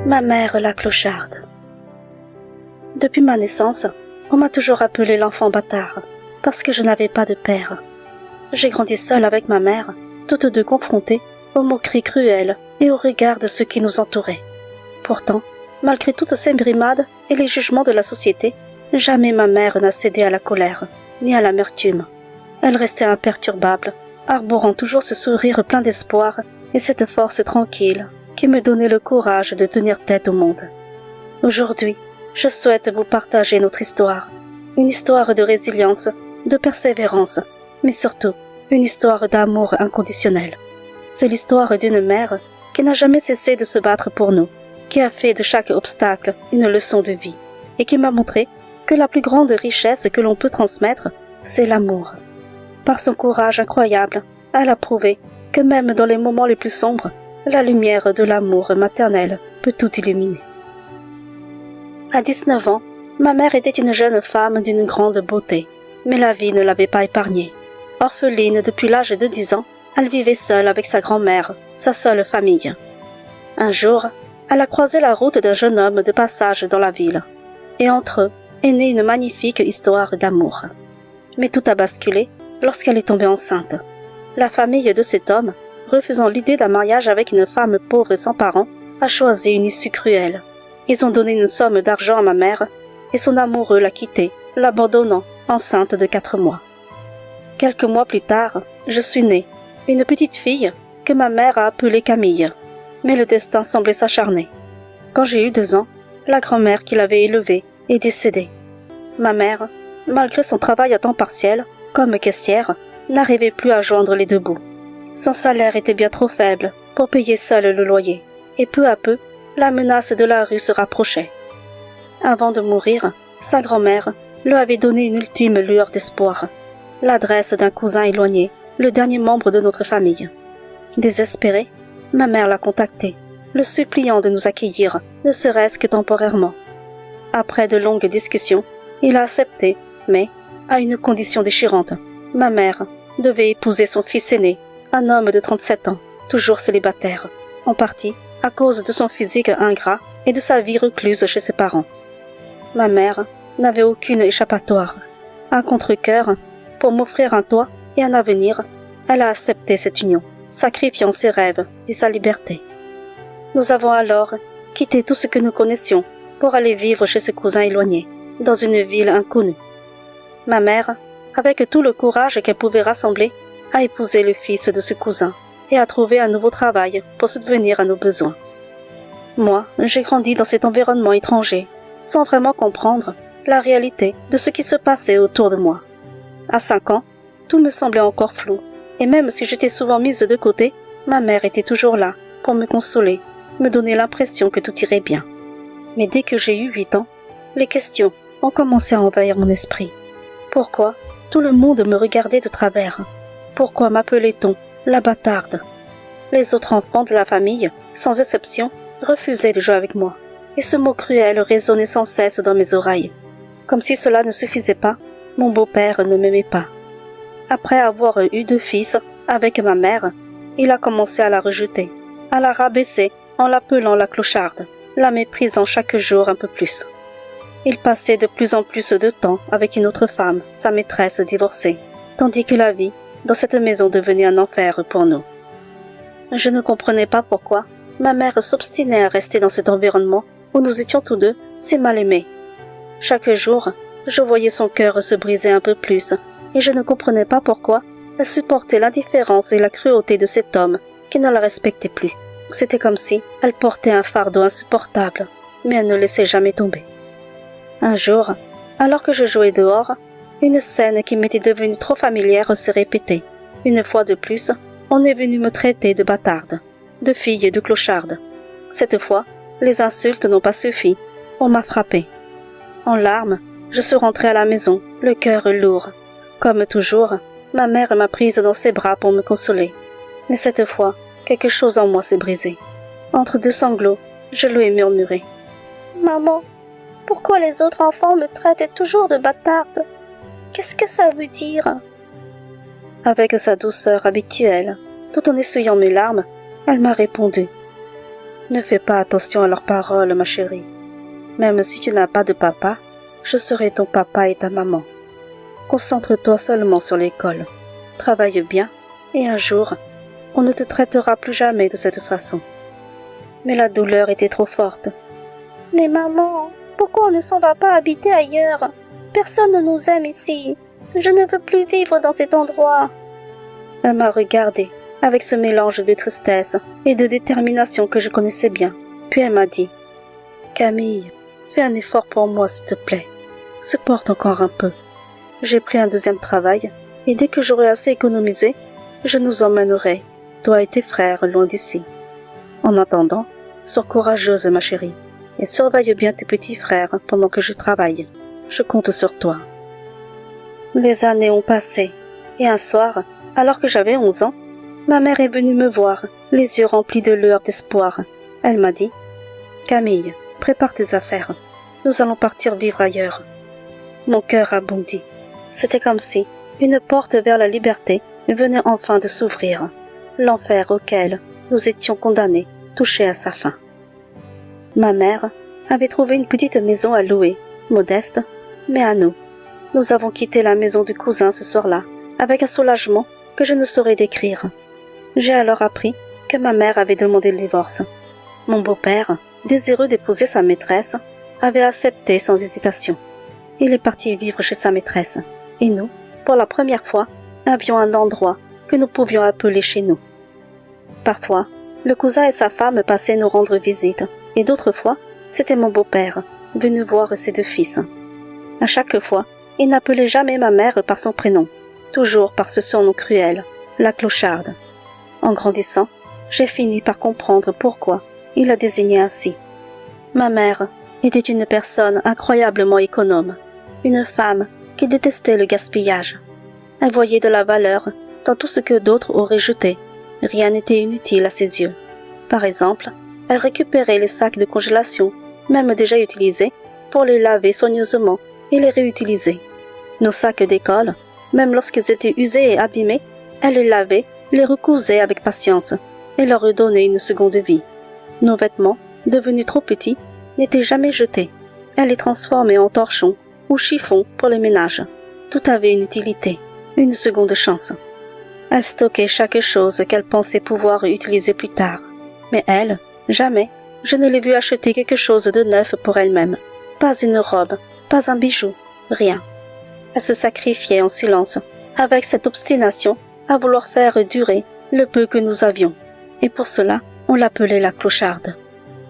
Ma mère la clocharde. Depuis ma naissance, on m'a toujours appelé l'enfant bâtard, parce que je n'avais pas de père. J'ai grandi seule avec ma mère, toutes deux confrontées aux moqueries cruelles et aux regards de ceux qui nous entouraient. Pourtant, malgré toutes ces brimades et les jugements de la société, jamais ma mère n'a cédé à la colère, ni à l'amertume. Elle restait imperturbable, arborant toujours ce sourire plein d'espoir et cette force tranquille qui me donnait le courage de tenir tête au monde. Aujourd'hui, je souhaite vous partager notre histoire, une histoire de résilience, de persévérance, mais surtout une histoire d'amour inconditionnel. C'est l'histoire d'une mère qui n'a jamais cessé de se battre pour nous, qui a fait de chaque obstacle une leçon de vie, et qui m'a montré que la plus grande richesse que l'on peut transmettre, c'est l'amour. Par son courage incroyable, elle a prouvé que même dans les moments les plus sombres, la lumière de l'amour maternel peut tout illuminer. À 19 ans, ma mère était une jeune femme d'une grande beauté, mais la vie ne l'avait pas épargnée. Orpheline depuis l'âge de 10 ans, elle vivait seule avec sa grand-mère, sa seule famille. Un jour, elle a croisé la route d'un jeune homme de passage dans la ville, et entre eux est née une magnifique histoire d'amour. Mais tout a basculé lorsqu'elle est tombée enceinte. La famille de cet homme, refusant l'idée d'un mariage avec une femme pauvre et sans parents, a choisi une issue cruelle. Ils ont donné une somme d'argent à ma mère, et son amoureux l'a quittée, l'abandonnant, enceinte de 4 mois. Quelques mois plus tard, je suis née, une petite fille que ma mère a appelée Camille. Mais le destin semblait s'acharner. Quand j'ai eu 2 ans, la grand-mère qui l'avait élevée est décédée. Ma mère, malgré son travail à temps partiel, comme caissière, n'arrivait plus à joindre les deux bouts. Son salaire était bien trop faible pour payer seul le loyer, et peu à peu, la menace de la rue se rapprochait. Avant de mourir, sa grand-mère lui avait donné une ultime lueur d'espoir, l'adresse d'un cousin éloigné, le dernier membre de notre famille. Désespérée, ma mère l'a contacté, le suppliant de nous accueillir, ne serait-ce que temporairement. Après de longues discussions, il a accepté, mais à une condition déchirante. Ma mère devait épouser son fils aîné, un homme de 37 ans, toujours célibataire, en partie à cause de son physique ingrat et de sa vie recluse chez ses parents. Ma mère n'avait aucune échappatoire. À contre-cœur, pour m'offrir un toit et un avenir, elle a accepté cette union, sacrifiant ses rêves et sa liberté. Nous avons alors quitté tout ce que nous connaissions pour aller vivre chez ce cousin éloigné, dans une ville inconnue. Ma mère, avec tout le courage qu'elle pouvait rassembler, a épousé le fils de ce cousin et a trouvé un nouveau travail pour subvenir à nos besoins. Moi, j'ai grandi dans cet environnement étranger, sans vraiment comprendre la réalité de ce qui se passait autour de moi. À 5 ans, tout me semblait encore flou, et même si j'étais souvent mise de côté, ma mère était toujours là pour me consoler, me donner l'impression que tout irait bien. Mais dès que j'ai eu 8 ans, les questions ont commencé à envahir mon esprit. Pourquoi tout le monde me regardait de travers? Pourquoi m'appelait-on la bâtarde? Les autres enfants de la famille, sans exception, refusaient de jouer avec moi, et ce mot cruel résonnait sans cesse dans mes oreilles. Comme si cela ne suffisait pas, mon beau-père ne m'aimait pas. Après avoir eu 2 fils avec ma mère, il a commencé à la rejeter, à la rabaisser en l'appelant la clocharde, la méprisant chaque jour un peu plus. Il passait de plus en plus de temps avec une autre femme, sa maîtresse divorcée, tandis que la vie dans cette maison devenait un enfer pour nous. Je ne comprenais pas pourquoi ma mère s'obstinait à rester dans cet environnement où nous étions tous deux si mal aimés. Chaque jour, je voyais son cœur se briser un peu plus, et je ne comprenais pas pourquoi elle supportait l'indifférence et la cruauté de cet homme qui ne la respectait plus. C'était comme si elle portait un fardeau insupportable, mais elle ne laissait jamais tomber. Un jour, alors que je jouais dehors, une scène qui m'était devenue trop familière s'est répétée. Une fois de plus, on est venu me traiter de bâtarde, de fille et de clocharde. Cette fois, les insultes n'ont pas suffi. On m'a frappée. En larmes, je suis rentrée à la maison, le cœur lourd. Comme toujours, ma mère m'a prise dans ses bras pour me consoler. Mais cette fois, quelque chose en moi s'est brisé. Entre 2 sanglots, je lui ai murmuré. « Maman, pourquoi les autres enfants me traitent toujours de bâtarde? Qu'est-ce que ça veut dire ?» Avec sa douceur habituelle, tout en essuyant mes larmes, elle m'a répondu. Ne fais pas attention à leurs paroles, ma chérie. Même si tu n'as pas de papa, je serai ton papa et ta maman. Concentre-toi seulement sur l'école. Travaille bien, et un jour, on ne te traitera plus jamais de cette façon. Mais la douleur était trop forte. Mais maman, pourquoi on ne s'en va pas habiter ailleurs? Personne ne nous aime ici. Je ne veux plus vivre dans cet endroit. Elle m'a regardée avec ce mélange de tristesse et de détermination que je connaissais bien. Puis elle m'a dit, « Camille, fais un effort pour moi s'il te plaît. Supporte encore un peu. J'ai pris un deuxième travail et dès que j'aurai assez économisé, je nous emmènerai, toi et tes frères, loin d'ici. En attendant, sois courageuse ma chérie et surveille bien tes petits frères pendant que je travaille. Je compte sur toi. » Les années ont passé et un soir, alors que j'avais 11 ans, ma mère est venue me voir, les yeux remplis de lueur d'espoir. Elle m'a dit, « Camille, prépare tes affaires. Nous allons partir vivre ailleurs. » Mon cœur a bondi. C'était comme si une porte vers la liberté venait enfin de s'ouvrir. L'enfer auquel nous étions condamnés touchait à sa fin. Ma mère avait trouvé une petite maison à louer, modeste, mais à nous. Nous avons quitté la maison du cousin ce soir-là, avec un soulagement que je ne saurais décrire. J'ai alors appris que ma mère avait demandé le divorce. Mon beau-père, désireux d'épouser sa maîtresse, avait accepté sans hésitation. Il est parti vivre chez sa maîtresse, et nous, pour la première fois, avions un endroit que nous pouvions appeler chez nous. Parfois, le cousin et sa femme passaient nous rendre visite, et d'autres fois, c'était mon beau-père, venu voir ses deux fils. À chaque fois, il n'appelait jamais ma mère par son prénom, toujours par ce surnom cruel, la clocharde. En grandissant, j'ai fini par comprendre pourquoi il la désignait ainsi. Ma mère était une personne incroyablement économe, une femme qui détestait le gaspillage. Elle voyait de la valeur dans tout ce que d'autres auraient jeté. Rien n'était inutile à ses yeux. Par exemple, elle récupérait les sacs de congélation, même déjà utilisés, pour les laver soigneusement et les réutiliser. Nos sacs d'école, même lorsqu'ils étaient usés et abîmés, elle les lavait, les recousait avec patience et leur redonnait une seconde vie. Nos vêtements, devenus trop petits, n'étaient jamais jetés. Elle les transformait en torchons ou chiffons pour les ménages. Tout avait une utilité, une seconde chance. Elle stockait chaque chose qu'elle pensait pouvoir utiliser plus tard. Mais elle, jamais, je ne l'ai vue acheter quelque chose de neuf pour elle-même. Pas une robe, pas un bijou, rien. Elle se sacrifiait en silence, avec cette obstination à vouloir faire durer le peu que nous avions. Et pour cela, on l'appelait la clocharde.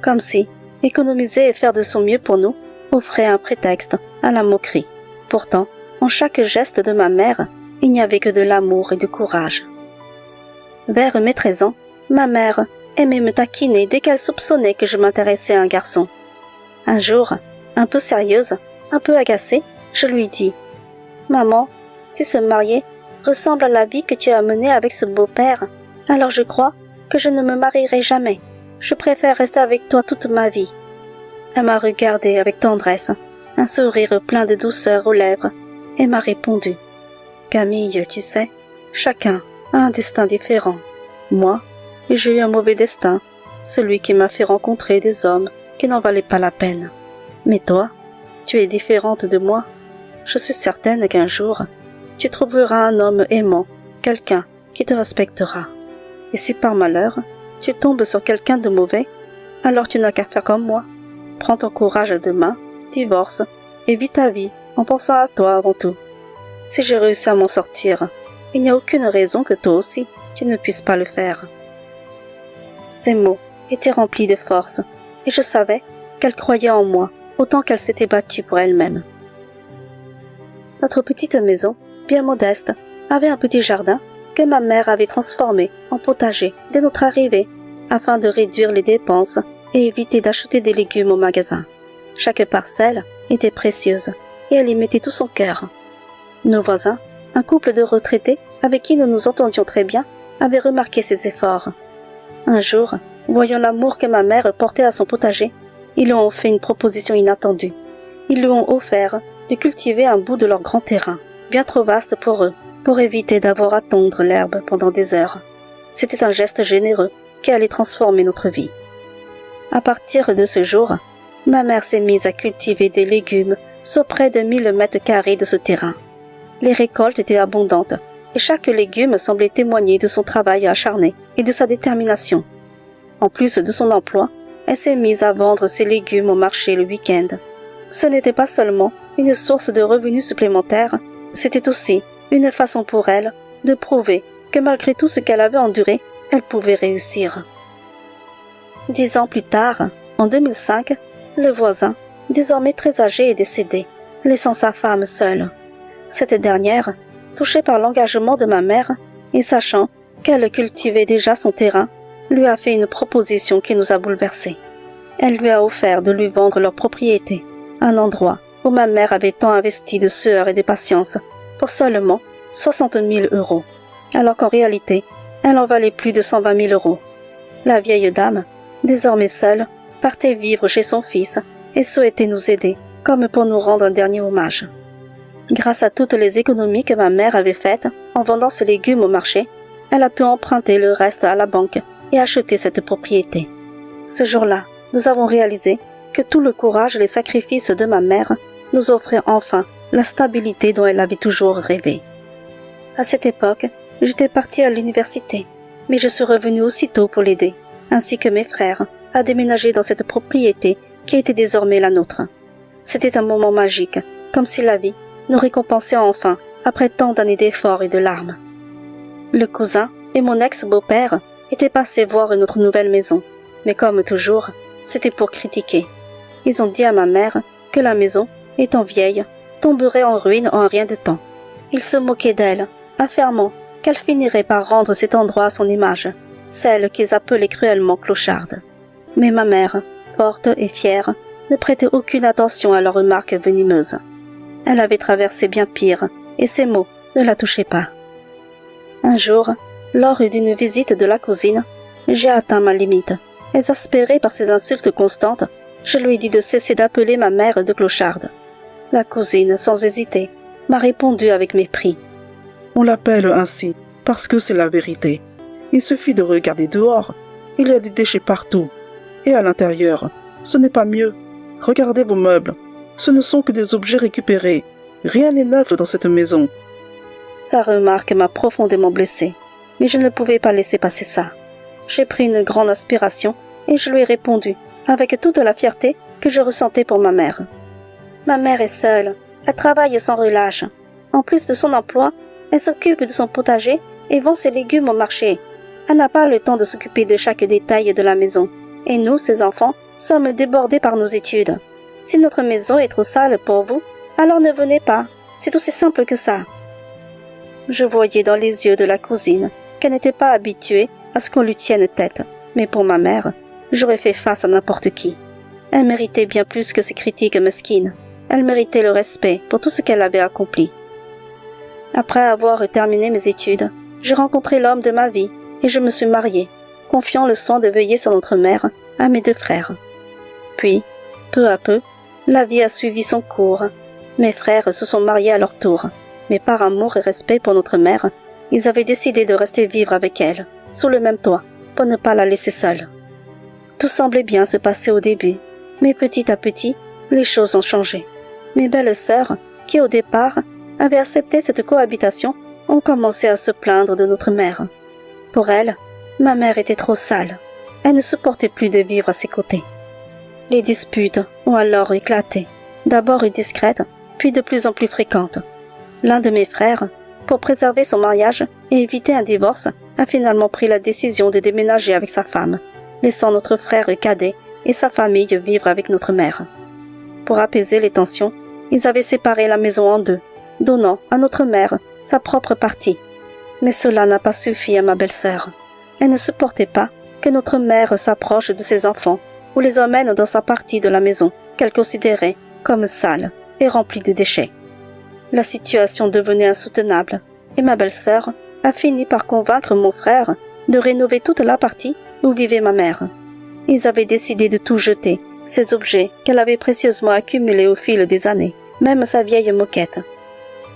Comme si économiser et faire de son mieux pour nous offrait un prétexte à la moquerie. Pourtant, en chaque geste de ma mère, il n'y avait que de l'amour et du courage. Vers mes 13 ans, ma mère aimait me taquiner dès qu'elle soupçonnait que je m'intéressais à un garçon. Un jour, un peu sérieuse, un peu agacée, je lui dis « Maman, si se marier ressemble à la vie que tu as menée avec ce beau-père, alors je crois que je ne me marierai jamais. Je préfère rester avec toi toute ma vie. » Elle m'a regardée avec tendresse, un sourire plein de douceur aux lèvres, et m'a répondu « Camille, tu sais, chacun a un destin différent. Moi, j'ai eu un mauvais destin, celui qui m'a fait rencontrer des hommes qui n'en valaient pas la peine. Mais toi, tu es différente de moi. Je suis certaine qu'un jour, tu trouveras un homme aimant, quelqu'un qui te respectera. Et si par malheur, tu tombes sur quelqu'un de mauvais, alors tu n'as qu'à faire comme moi. Prends ton courage à deux mains, divorce, et vis ta vie en pensant à toi avant tout. Si j'ai réussi à m'en sortir, il n'y a aucune raison que toi aussi, tu ne puisses pas le faire. » Ces mots étaient remplis de force, et je savais qu'elle croyait en moi autant qu'elle s'était battue pour elle-même. Notre petite maison, bien modeste, avait un petit jardin que ma mère avait transformé en potager dès notre arrivée, afin de réduire les dépenses et éviter d'acheter des légumes au magasin. Chaque parcelle était précieuse, et elle y mettait tout son cœur. Nos voisins, un couple de retraités avec qui nous nous entendions très bien, avaient remarqué ses efforts. Un jour, voyant l'amour que ma mère portait à son potager, ils lui ont fait une proposition inattendue. Ils lui ont offert de cultiver un bout de leur grand terrain, bien trop vaste pour eux, pour éviter d'avoir à tondre l'herbe pendant des heures. C'était un geste généreux qui allait transformer notre vie. À partir de ce jour, ma mère s'est mise à cultiver des légumes sur près de 1000 mètres carrés de ce terrain. Les récoltes étaient abondantes et chaque légume semblait témoigner de son travail acharné et de sa détermination. En plus de son emploi, elle s'est mise à vendre ses légumes au marché le week-end. Ce n'était pas seulement une source de revenus supplémentaires, c'était aussi une façon pour elle de prouver que malgré tout ce qu'elle avait enduré, elle pouvait réussir. 10 ans plus tard, en 2005, le voisin, désormais très âgé, est décédé, laissant sa femme seule. Cette dernière, touchée par l'engagement de ma mère et sachant qu'elle cultivait déjà son terrain, lui a fait une proposition qui nous a bouleversés. Elle lui a offert de lui vendre leur propriété, un endroit où ma mère avait tant investi de sueur et de patience, pour seulement 60 000 €, alors qu'en réalité, elle en valait plus de 120 000 €. La vieille dame, désormais seule, partait vivre chez son fils et souhaitait nous aider, comme pour nous rendre un dernier hommage. Grâce à toutes les économies que ma mère avait faites en vendant ses légumes au marché, elle a pu emprunter le reste à la banque et acheter cette propriété. Ce jour-là, nous avons réalisé que tout le courage et les sacrifices de ma mère nous offraient enfin la stabilité dont elle avait toujours rêvé. À cette époque, j'étais partie à l'université, mais je suis revenue aussitôt pour l'aider, ainsi que mes frères, à déménager dans cette propriété qui était désormais la nôtre. C'était un moment magique, comme si la vie nous récompensait enfin après tant d'années d'efforts et de larmes. Le cousin et mon ex-beau-père étaient passés voir notre nouvelle maison, mais comme toujours, c'était pour critiquer. Ils ont dit à ma mère que la maison, étant vieille, tomberait en ruine en rien de temps. Ils se moquaient d'elle, affirmant qu'elle finirait par rendre cet endroit à son image, celle qu'ils appelaient cruellement clocharde. Mais ma mère, forte et fière, ne prêtait aucune attention à leurs remarques venimeuses. Elle avait traversé bien pire, et ces mots ne la touchaient pas. Un jour, lors d'une visite de la cousine, j'ai atteint ma limite. Exaspérée par ces insultes constantes, je lui ai dit de cesser d'appeler ma mère de clocharde. La cousine, sans hésiter, m'a répondu avec mépris. On l'appelle ainsi parce que c'est la vérité. Il suffit de regarder dehors. Il y a des déchets partout. Et à l'intérieur, ce n'est pas mieux. Regardez vos meubles. Ce ne sont que des objets récupérés. Rien n'est neuf dans cette maison. Sa remarque m'a profondément blessée, mais je ne pouvais pas laisser passer ça. J'ai pris une grande inspiration et je lui ai répondu, avec toute la fierté que je ressentais pour ma mère. Ma mère est seule, elle travaille sans relâche. En plus de son emploi, elle s'occupe de son potager et vend ses légumes au marché. Elle n'a pas le temps de s'occuper de chaque détail de la maison. Et nous, ses enfants, sommes débordés par nos études. Si notre maison est trop sale pour vous, alors ne venez pas. C'est aussi simple que ça. Je voyais dans les yeux de la cousine qu'elle n'était pas habituée à ce qu'on lui tienne tête. Mais pour ma mère, j'aurais fait face à n'importe qui. Elle méritait bien plus que ces critiques mesquines. Elle méritait le respect pour tout ce qu'elle avait accompli. Après avoir terminé mes études, j'ai rencontré l'homme de ma vie et je me suis mariée, confiant le soin de veiller sur notre mère à mes 2 frères. Puis, peu à peu, la vie a suivi son cours. Mes frères se sont mariés à leur tour, mais par amour et respect pour notre mère, ils avaient décidé de rester vivre avec elle, sous le même toit, pour ne pas la laisser seule. Tout semblait bien se passer au début, mais petit à petit, les choses ont changé. Mes belles sœurs, qui au départ avaient accepté cette cohabitation, ont commencé à se plaindre de notre mère. Pour elle, ma mère était trop sale. Elle ne supportait plus de vivre à ses côtés. Les disputes ont alors éclaté, d'abord discrètes, puis de plus en plus fréquentes. L'un de mes frères, pour préserver son mariage et éviter un divorce, a finalement pris la décision de déménager avec sa femme, laissant notre frère cadet et sa famille vivre avec notre mère. Pour apaiser les tensions, ils avaient séparé la maison en 2, donnant à notre mère sa propre partie. Mais cela n'a pas suffi à ma belle-sœur. Elle ne supportait pas que notre mère s'approche de ses enfants ou les emmène dans sa partie de la maison qu'elle considérait comme sale et remplie de déchets. La situation devenait insoutenable et ma belle-sœur a fini par convaincre mon frère de rénover toute la partie où vivait ma mère. Ils avaient décidé de tout jeter, ces objets qu'elle avait précieusement accumulés au fil des années, même sa vieille moquette.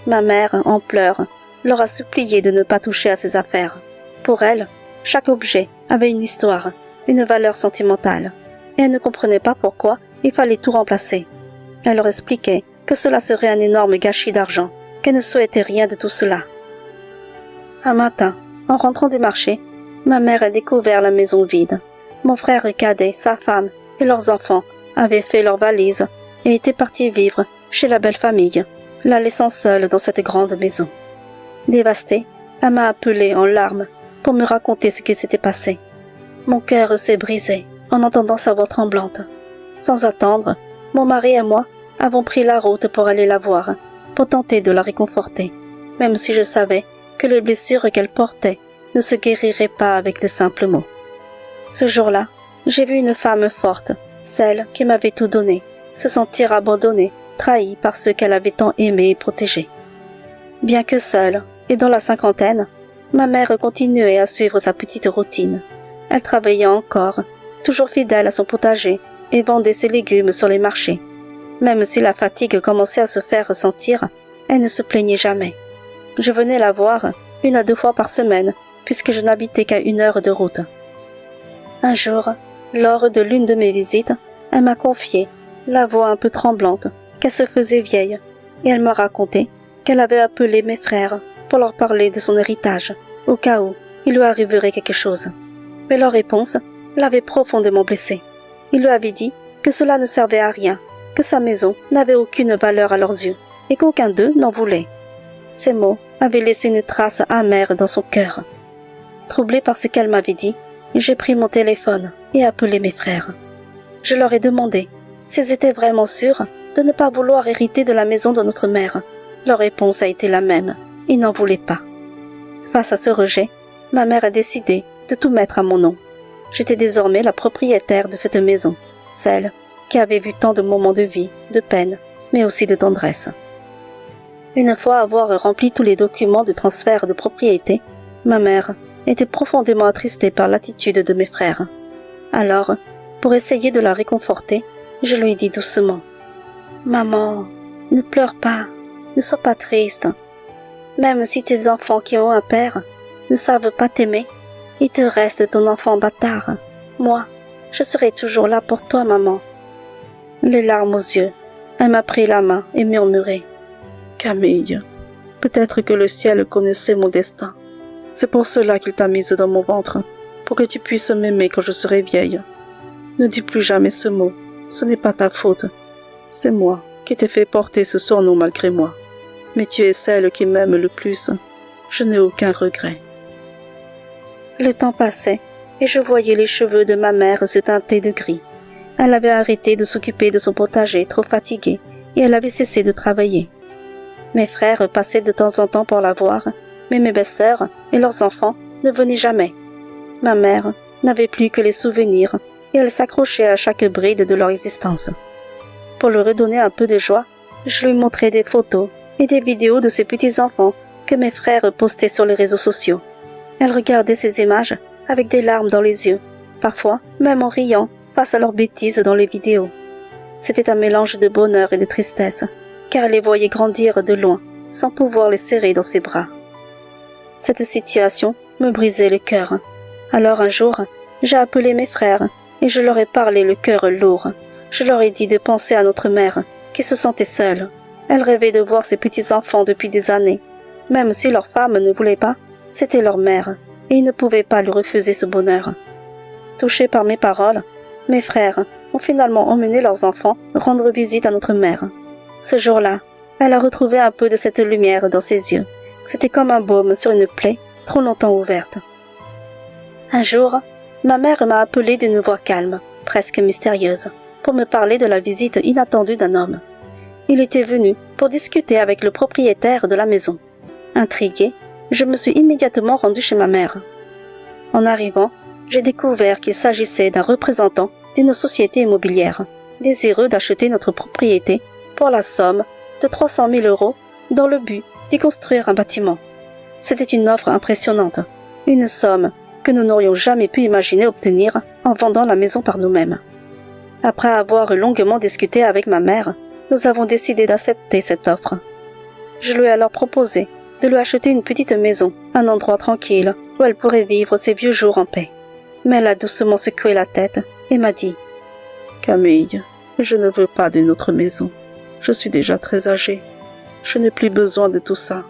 Ma mère, en pleurs, leur a supplié de ne pas toucher à ses affaires. Pour elle, chaque objet avait une histoire, une valeur sentimentale. et elle ne comprenait pas pourquoi il fallait tout remplacer. Elle leur expliquait que cela serait un énorme gâchis d'argent, qu'elle ne souhaitait rien de tout cela. Un matin, en rentrant du marché, ma mère a découvert la maison vide. Mon frère cadet, sa femme et leurs enfants avaient fait leurs valises et étaient partis vivre chez la belle famille, la laissant seule dans cette grande maison. Dévastée, elle m'a appelée en larmes pour me raconter ce qui s'était passé. Mon cœur s'est brisé en entendant sa voix tremblante. Sans attendre, mon mari et moi avons pris la route pour aller la voir, pour tenter de la réconforter, même si je savais que les blessures qu'elle portait ne se guériraient pas avec de simples mots. Ce jour-là, j'ai vu une femme forte, celle qui m'avait tout donné, se sentir abandonnée, trahie par ceux qu'elle avait tant aimé et protégé. Bien que seule et dans la cinquantaine, ma mère continuait à suivre sa petite routine. Elle travaillait encore, toujours fidèle à son potager, et vendait ses légumes sur les marchés. Même si la fatigue commençait à se faire ressentir, elle ne se plaignait jamais. Je venais la voir 1 à 2 fois par semaine, puisque je n'habitais qu'à 1 heure de route. Un jour, lors de l'une de mes visites, elle m'a confié, la voix un peu tremblante, qu'elle se faisait vieille, et elle m'a raconté qu'elle avait appelé mes frères pour leur parler de son héritage, au cas où il lui arriverait quelque chose. Mais leur réponse l'avait profondément blessée. Il lui avait dit que cela ne servait à rien, que sa maison n'avait aucune valeur à leurs yeux, et qu'aucun d'eux n'en voulait. Ces mots avaient laissé une trace amère dans son cœur. Troublée par ce qu'elle m'avait dit, j'ai pris mon téléphone et appelé mes frères. Je leur ai demandé s'ils étaient vraiment sûrs de ne pas vouloir hériter de la maison de notre mère. Leur réponse a été la même, ils n'en voulaient pas. Face à ce rejet, ma mère a décidé de tout mettre à mon nom. J'étais désormais la propriétaire de cette maison, celle qui avait vu tant de moments de vie, de peine, mais aussi de tendresse. Une fois avoir rempli tous les documents de transfert de propriété, ma mère était profondément attristée par l'attitude de mes frères. Alors, pour essayer de la réconforter, je lui ai dit doucement « Maman, ne pleure pas, ne sois pas triste. Même si tes enfants qui ont un père ne savent pas t'aimer, il te reste ton enfant bâtard. Moi, je serai toujours là pour toi, maman. » Les larmes aux yeux, elle m'a pris la main et murmuré « Camille, peut-être que le ciel connaissait mon destin. C'est pour cela qu'il t'a mise dans mon ventre, pour que tu puisses m'aimer quand je serai vieille. Ne dis plus jamais ce mot, ce n'est pas ta faute. C'est moi qui t'ai fait porter ce surnom malgré moi. Mais tu es celle qui m'aime le plus. Je n'ai aucun regret. » Le temps passait, et je voyais les cheveux de ma mère se teinter de gris. Elle avait arrêté de s'occuper de son potager, trop fatiguée, et elle avait cessé de travailler. Mes frères passaient de temps en temps pour la voir, mais mes belles-sœurs et leurs enfants ne venaient jamais. Ma mère n'avait plus que les souvenirs, et elle s'accrochait à chaque bride de leur existence. Pour lui redonner un peu de joie, je lui montrais des photos et des vidéos de ses petits-enfants que mes frères postaient sur les réseaux sociaux. Elle regardait ces images avec des larmes dans les yeux, parfois même en riant face à leurs bêtises dans les vidéos. C'était un mélange de bonheur et de tristesse, car elle les voyait grandir de loin, sans pouvoir les serrer dans ses bras. Cette situation me brisait le cœur. Alors un jour, j'ai appelé mes frères, et je leur ai parlé le cœur lourd. Je leur ai dit de penser à notre mère, qui se sentait seule. Elle rêvait de voir ses petits-enfants depuis des années. Même si leur femme ne voulait pas, c'était leur mère, et ils ne pouvaient pas lui refuser ce bonheur. Touchés par mes paroles, mes frères ont finalement emmené leurs enfants rendre visite à notre mère. Ce jour-là, elle a retrouvé un peu de cette lumière dans ses yeux. C'était comme un baume sur une plaie trop longtemps ouverte. Un jour, ma mère m'a appelée d'une voix calme, presque mystérieuse, pour me parler de la visite inattendue d'un homme. Il était venu pour discuter avec le propriétaire de la maison. Intriguée, je me suis immédiatement rendue chez ma mère. En arrivant, j'ai découvert qu'il s'agissait d'un représentant d'une société immobilière, désireux d'acheter notre propriété pour la somme de 300 000 € dans le but d'y construire un bâtiment. C'était une offre impressionnante, une somme que nous n'aurions jamais pu imaginer obtenir en vendant la maison par nous-mêmes. Après avoir longuement discuté avec ma mère, nous avons décidé d'accepter cette offre. Je lui ai alors proposé de lui acheter une petite maison, un endroit tranquille où elle pourrait vivre ses vieux jours en paix. Mais elle a doucement secoué la tête et m'a dit Camille, je ne veux pas d'une autre maison. Je suis déjà très âgée. Je n'ai plus besoin de tout ça.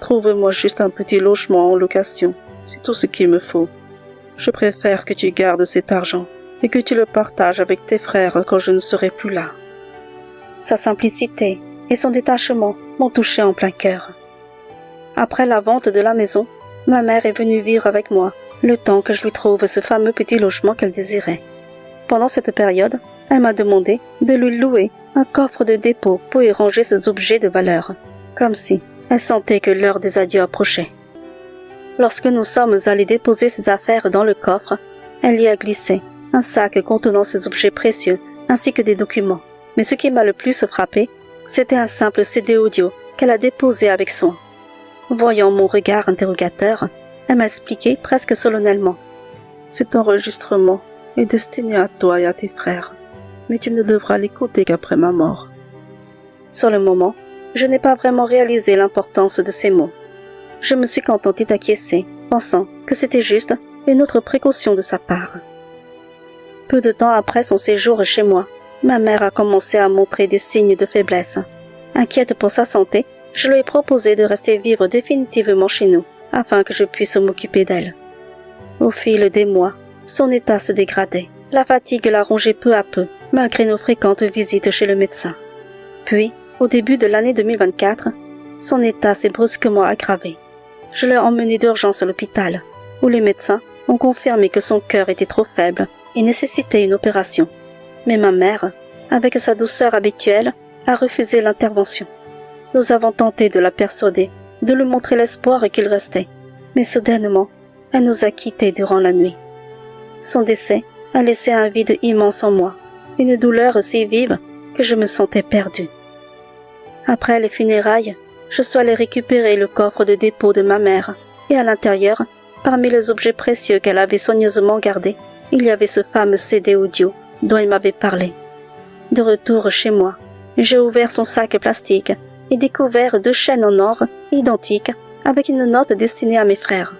Trouve-moi juste un petit logement en location. C'est tout ce qu'il me faut. Je préfère que tu gardes cet argent et que tu le partages avec tes frères quand je ne serai plus là. » Sa simplicité et son détachement m'ont touché en plein cœur. Après la vente de la maison, ma mère est venue vivre avec moi, le temps que je lui trouve ce fameux petit logement qu'elle désirait. Pendant cette période, elle m'a demandé de lui louer un coffre de dépôt pour y ranger ses objets de valeur, comme si elle sentait que l'heure des adieux approchait. Lorsque nous sommes allés déposer ses affaires dans le coffre, elle y a glissé un sac contenant ses objets précieux ainsi que des documents. Mais ce qui m'a le plus frappé, c'était un simple CD audio qu'elle a déposé avec soin. Voyant mon regard interrogateur, elle m'a expliqué presque solennellement. « Cet enregistrement est destiné à toi et à tes frères, mais tu ne devras l'écouter qu'après ma mort. » Sur le moment, je n'ai pas vraiment réalisé l'importance de ces mots. Je me suis contentée d'acquiescer, pensant que c'était juste une autre précaution de sa part. Peu de temps après son séjour chez moi, ma mère a commencé à montrer des signes de faiblesse. Inquiète pour sa santé, je lui ai proposé de rester vivre définitivement chez nous, afin que je puisse m'occuper d'elle. Au fil des mois, son état se dégradait. La fatigue la rongeait peu à peu, malgré nos fréquentes visites chez le médecin. Puis, au début de l'année 2024, son état s'est brusquement aggravé. Je l'ai emmené d'urgence à l'hôpital, où les médecins ont confirmé que son cœur était trop faible et nécessitait une opération. Mais ma mère, avec sa douceur habituelle, a refusé l'intervention. Nous avons tenté de la persuader, de lui montrer l'espoir qu'il restait, mais soudainement, elle nous a quittés durant la nuit. Son décès a laissé un vide immense en moi, une douleur si vive que je me sentais perdue. Après les funérailles, je suis allée récupérer le coffre de dépôt de ma mère, et à l'intérieur, parmi les objets précieux qu'elle avait soigneusement gardés, il y avait ce fameux CD audio dont il m'avait parlé. De retour chez moi, j'ai ouvert son sac plastique et découvert 2 chaînes en or identiques avec une note destinée à mes frères.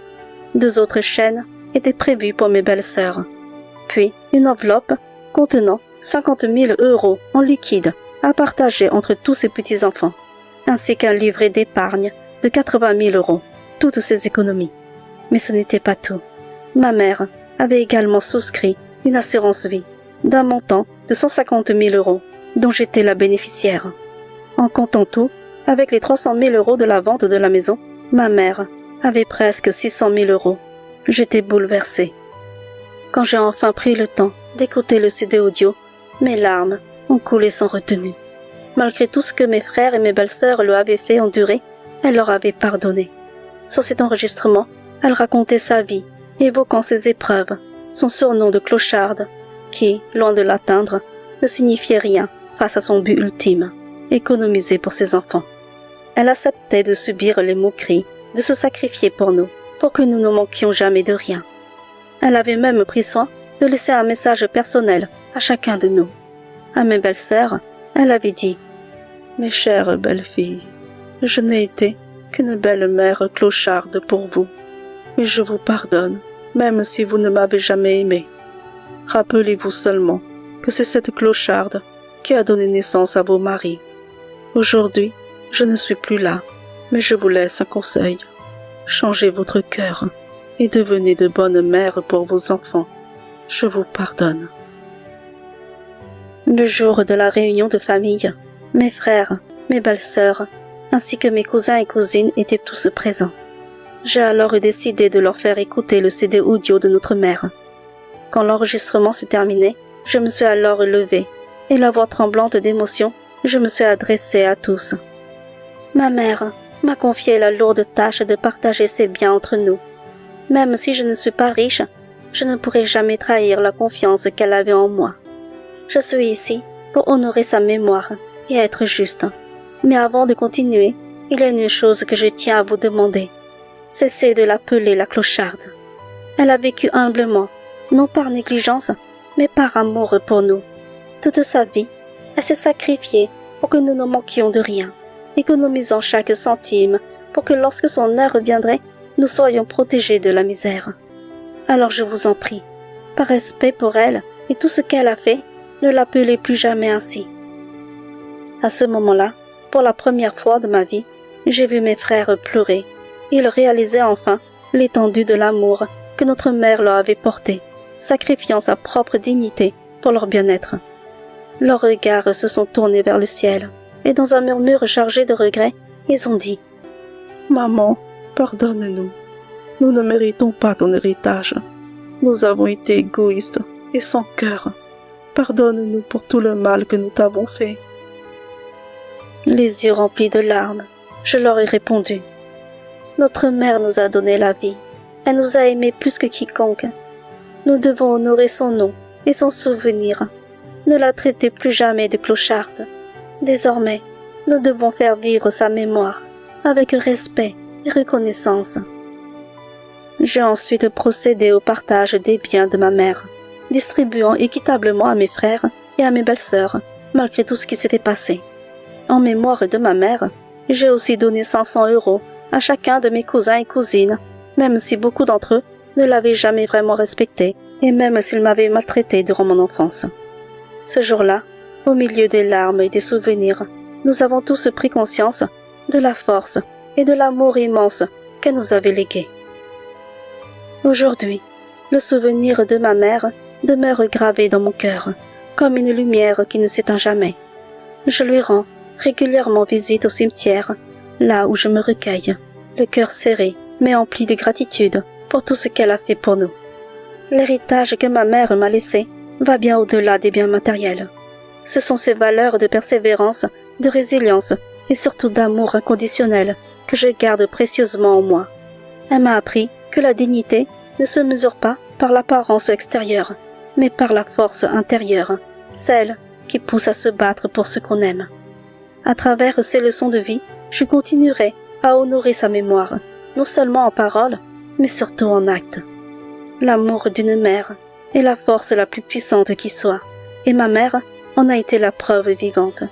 2 autres chaînes étaient prévues pour mes belles-sœurs. Puis une enveloppe contenant 50 000 € en liquide à partager entre tous ses petits-enfants, ainsi qu'un livret d'épargne de 80 000 €, toutes ses économies. Mais ce n'était pas tout. Ma mère avait également souscrit une assurance vie d'un montant de 150 000 €, dont j'étais la bénéficiaire. En comptant tout, avec les 300 000 € de la vente de la maison, ma mère avait presque 600 000 €. J'étais bouleversée. Quand j'ai enfin pris le temps d'écouter le CD audio, mes larmes ont coulé sans retenue. Malgré tout ce que mes frères et mes belles-sœurs lui avaient fait endurer, elle leur avait pardonné. Sur cet enregistrement, elle racontait sa vie, évoquant ses épreuves, son surnom de clocharde, qui, loin de l'atteindre, ne signifiait rien face à son but ultime, économiser pour ses enfants. Elle acceptait de subir les moqueries, de se sacrifier pour nous, pour que nous ne manquions jamais de rien. Elle avait même pris soin de laisser un message personnel à chacun de nous. À mes belles-sœurs, elle avait dit « Mes chères belles-filles, je n'ai été qu'une belle mère clocharde pour vous, et je vous pardonne, même si vous ne m'avez jamais aimée. Rappelez-vous seulement que c'est cette clocharde qui a donné naissance à vos maris. Aujourd'hui, je ne suis plus là, mais je vous laisse un conseil. Changez votre cœur et devenez de bonnes mères pour vos enfants. Je vous pardonne. » Le jour de la réunion de famille, mes frères, mes belles-sœurs, ainsi que mes cousins et cousines étaient tous présents. J'ai alors décidé de leur faire écouter le CD audio de notre mère. Quand l'enregistrement s'est terminé, je me suis alors levée, et la voix tremblante d'émotion, je me suis adressée à tous. Ma mère m'a confié la lourde tâche de partager ses biens entre nous. Même si je ne suis pas riche, je ne pourrai jamais trahir la confiance qu'elle avait en moi. Je suis ici pour honorer sa mémoire et être juste. Mais avant de continuer, il y a une chose que je tiens à vous demander. Cessez de l'appeler la clocharde. Elle a vécu humblement, non par négligence, mais par amour pour nous. Toute sa vie, elle s'est sacrifiée pour que nous ne manquions de rien, économisant chaque centime pour que lorsque son heure viendrait, nous soyons protégés de la misère. Alors je vous en prie, par respect pour elle et tout ce qu'elle a fait, ne l'appelez plus jamais ainsi. À ce moment-là, pour la première fois de ma vie, j'ai vu mes frères pleurer. Ils réalisaient enfin l'étendue de l'amour que notre mère leur avait porté, sacrifiant sa propre dignité pour leur bien-être. Leurs regards se sont tournés vers le ciel, et dans un murmure chargé de regrets, ils ont dit « Maman, pardonne-nous. Nous ne méritons pas ton héritage. Nous avons été égoïstes et sans cœur. Pardonne-nous pour tout le mal que nous t'avons fait. » Les yeux remplis de larmes, je leur ai répondu « Notre mère nous a donné la vie. Elle nous a aimés plus que quiconque. Nous devons honorer son nom et son souvenir. Ne la traitez plus jamais de clocharde. Désormais, nous devons faire vivre sa mémoire avec respect et reconnaissance. » J'ai ensuite procédé au partage des biens de ma mère, distribuant équitablement à mes frères et à mes belles-sœurs, malgré tout ce qui s'était passé. En mémoire de ma mère, j'ai aussi donné 500 € à chacun de mes cousins et cousines, même si beaucoup d'entre eux ne l'avaient jamais vraiment respecté et même s'ils m'avaient maltraité durant mon enfance. Ce jour-là, au milieu des larmes et des souvenirs, nous avons tous pris conscience de la force et de l'amour immense qu'elle nous avait légué. Aujourd'hui, le souvenir de ma mère demeure gravé dans mon cœur, comme une lumière qui ne s'éteint jamais. Je lui rends régulièrement visite au cimetière, là où je me recueille, le cœur serré, mais empli de gratitude pour tout ce qu'elle a fait pour nous. L'héritage que ma mère m'a laissé va bien au-delà des biens matériels. Ce sont ces valeurs de persévérance, de résilience et surtout d'amour inconditionnel que je garde précieusement en moi. Elle m'a appris que la dignité ne se mesure pas par l'apparence extérieure, mais par la force intérieure, celle qui pousse à se battre pour ce qu'on aime. À travers ces leçons de vie, je continuerai à honorer sa mémoire, non seulement en parole, mais surtout en acte. L'amour d'une mère est la force la plus puissante qui soit, et ma mère en a été la preuve vivante.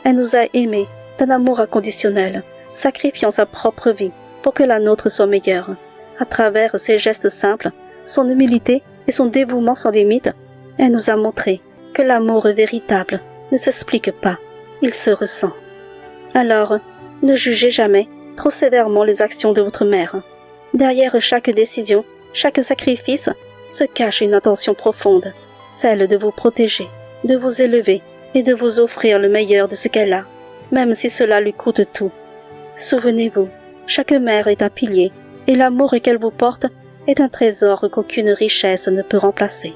Elle nous a aimés d'un amour inconditionnel, sacrifiant sa propre vie pour que la nôtre soit meilleure. À travers ses gestes simples, son humilité et son dévouement sans limite, elle nous a montré que l'amour véritable ne s'explique pas, il se ressent. Alors, ne jugez jamais trop sévèrement les actions de votre mère. Derrière chaque décision, chaque sacrifice, se cache une intention profonde, celle de vous protéger, de vous élever et de vous offrir le meilleur de ce qu'elle a, même si cela lui coûte tout. Souvenez-vous, chaque mère est un pilier, et l'amour qu'elle vous porte est un trésor qu'aucune richesse ne peut remplacer.